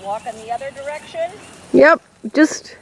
walk in the other direction. Yep, just...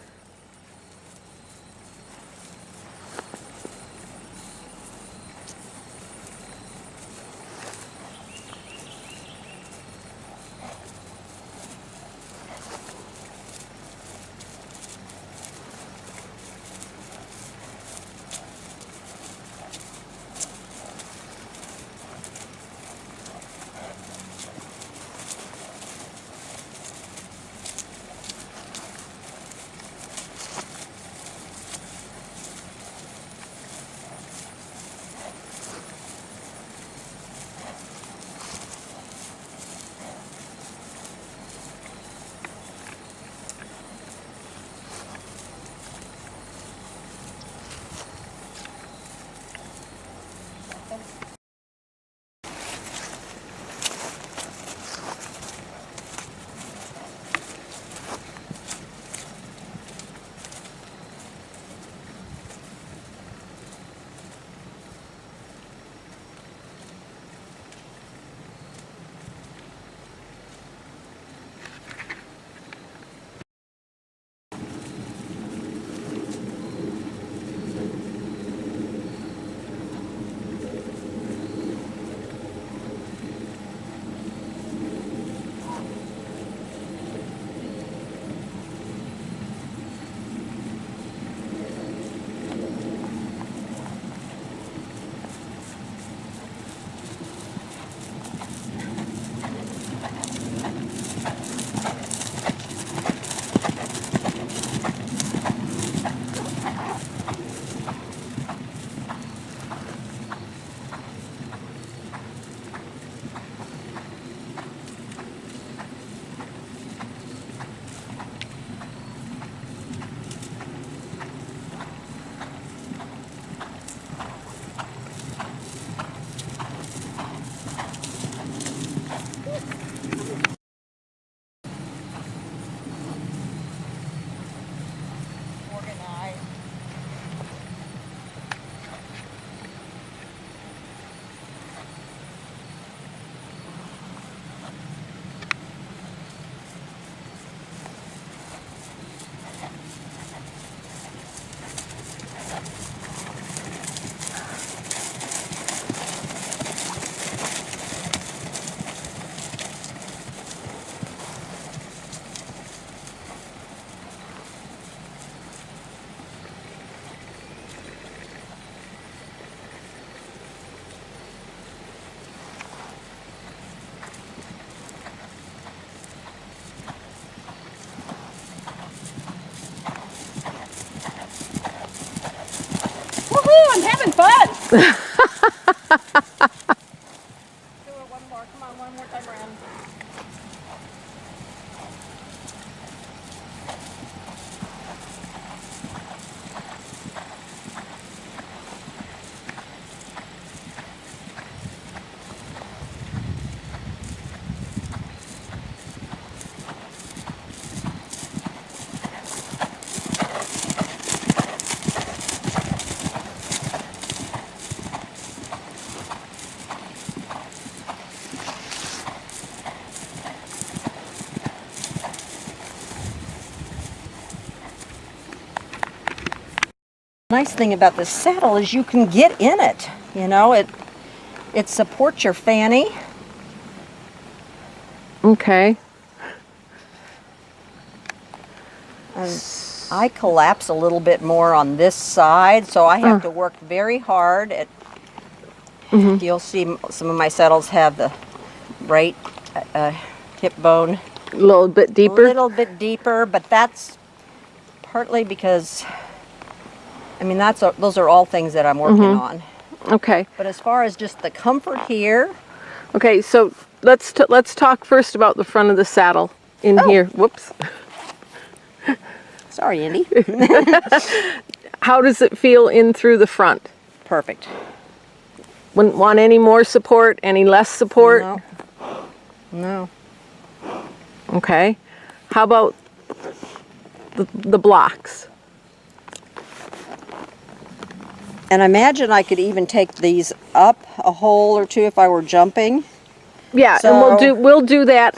Organize. Woohoo! I'm having fun. Do it one more. Come on, one more time around. Nice thing about this saddle is you can get in it. You know, it supports your fanny. Okay. And I collapse a little bit more on this side, so I have to work very hard at. You'll see some of my saddles have the right hip bone A little bit deeper? a little bit deeper, but that's partly because, I mean, those are all things that I'm working on. Okay. But as far as just the comfort here, Okay, so let's talk first about the front of the saddle in here. Whoops. sorry, Andy. How does it feel in through the front? Perfect. Wouldn't want any more support, any less support? No. No. Okay. How about the blocks? And I imagine I could even take these up a hole or two if I were jumping. Yeah, So- and we'll do that.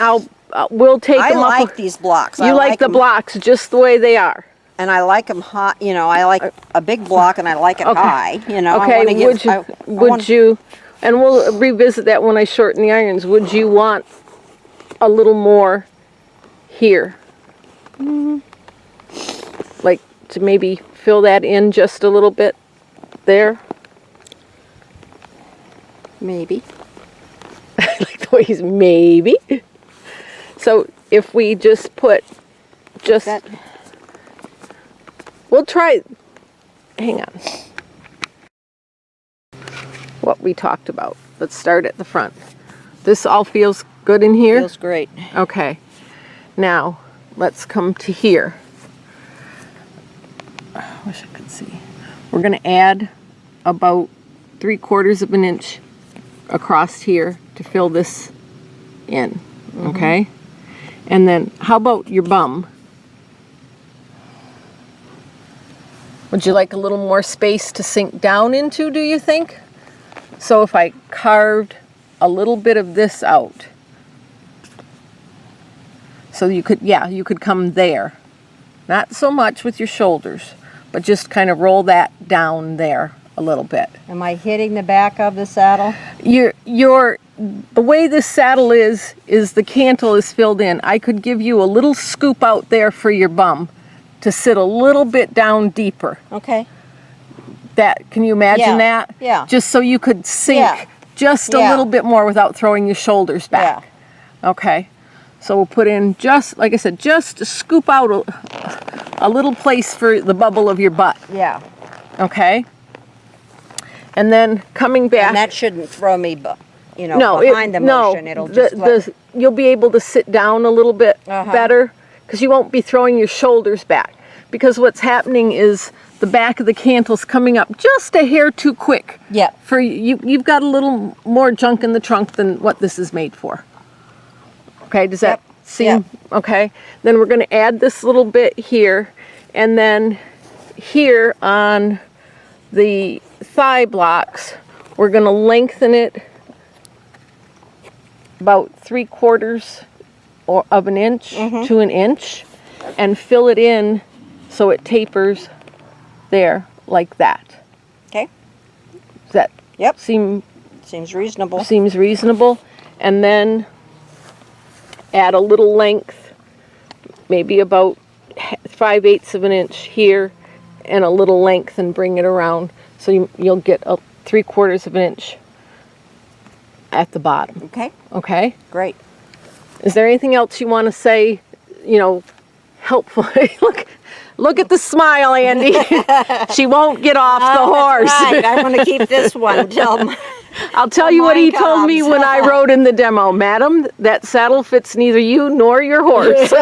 we'll take I them up. like these blocks. You I like the 'em- blocks just the way they are. and I like them hot. You know, I like a big block, and I like it Okay. high. You know, Okay, I want to would you, would you, and we'll revisit that when I shorten the irons, would you want a little more here? Like to maybe fill that in just a little bit there? maybe. Like the way he's maybe. So if we just put, That we'll try, hang on. What we talked about. Let's start at the front. This all feels good in here? feels great. Okay. Now, let's come to here. I wish I could see. We're going to add about 3/4 of an inch across here to fill this in. Okay? And then, how about your bum? Would you like a little more space to sink down into, do you think? So if I carved a little bit of this out, so you could, yeah, you could come there. Not so much with your shoulders, but just kind of roll that down there a little bit. Am I hitting the back of the saddle? The way this saddle is the cantle is filled in. I could give you a little scoop out there for your bum to sit a little bit down deeper. Okay. Can you imagine Yeah, that? yeah. Just so you could sink Yeah. just a Yeah. little bit more without throwing your shoulders back. Yeah. Okay. So we'll put in just, like I said, just to scoop out a little place for the bubble of your butt. Yeah. Okay. And then coming back. And that shouldn't throw me, you know, No, behind the motion. It'll just you'll be able to sit down a little bit better because you won't be throwing your shoulders back. Because what's happening is the back of the cantle's coming up just a hair too quick. Yeah. For you, you've got a little more junk in the trunk than what this is made for. Okay, does that seem Yep. okay? Then we're going to add this little bit here, and then here on the thigh blocks, we're going to lengthen it about 3/4 of an inch to an inch, and fill it in so it tapers there like that. Okay. Does that Yep. seems reasonable. reasonable? And then add a little length, maybe about 5/8 of an inch here, and a little length, and bring it around so you'll get a 3/4 of an inch at the bottom. Okay. Okay? Great. Is there anything else you want to say, helpful? Look at the smile, Andy. She won't get off the horse. Right. I want to keep this one until I'll tell you what he mine told me comes. when I rode in the demo. Madam, that saddle fits neither you nor your horse.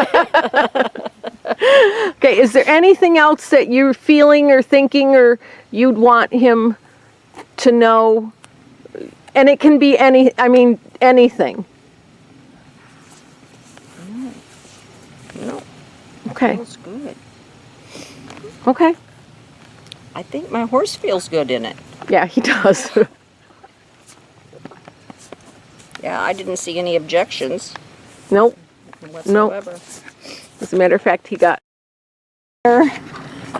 Okay, is there anything else that you're feeling or thinking or you'd want him to know? And it can be anything. No, Okay, feels good. okay. I think my horse feels good in it. Yeah, he does. Yeah, I didn't see any objections Nope. whatsoever. As a matter of fact, he got.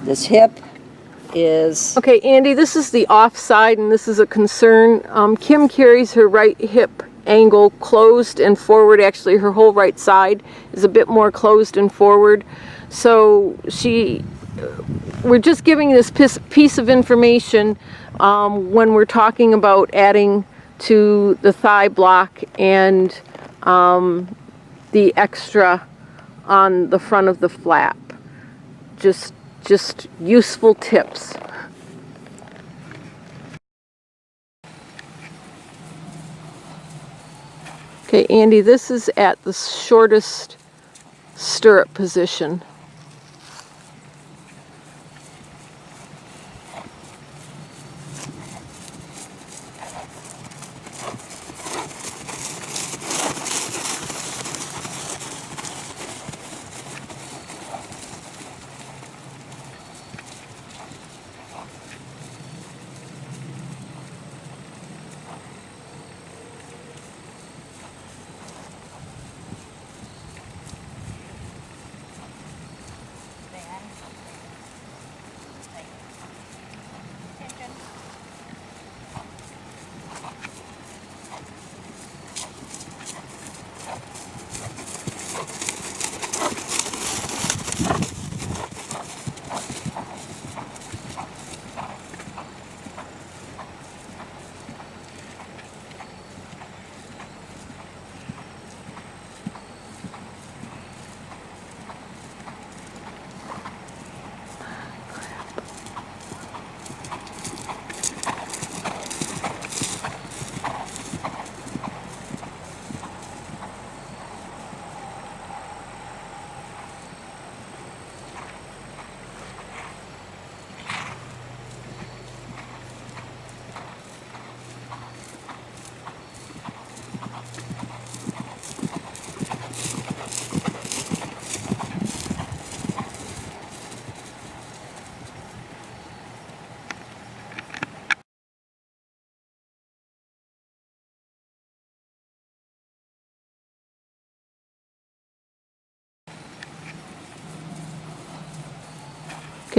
This hip is Okay, Andy, this is the off side, and this is a concern. Kim carries her right hip angle closed and forward. Actually, her whole right side is a bit more closed and forward. So we're just giving this piece of information when we're talking about adding to the thigh block and the extra on the front of the flap. Just useful tips. Okay, Andy, this is at the shortest stirrup position.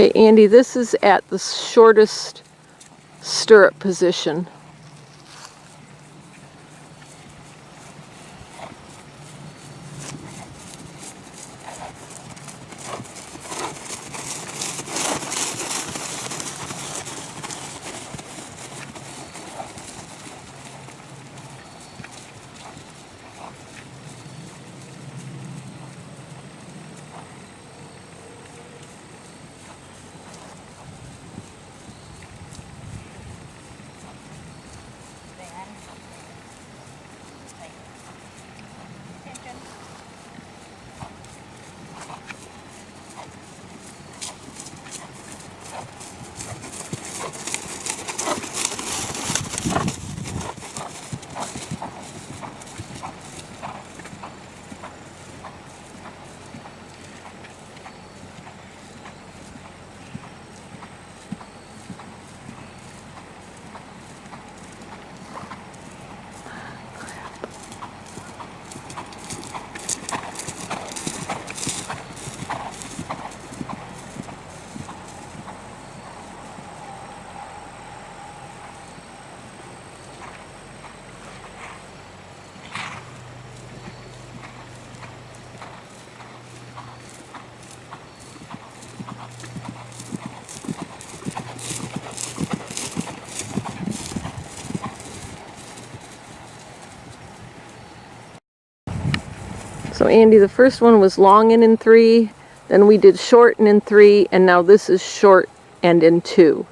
Okay, Andy, this is at the shortest stirrup position. So Andy, the first one was long and in 3, then we did short and in 3, and now this is short and in 2.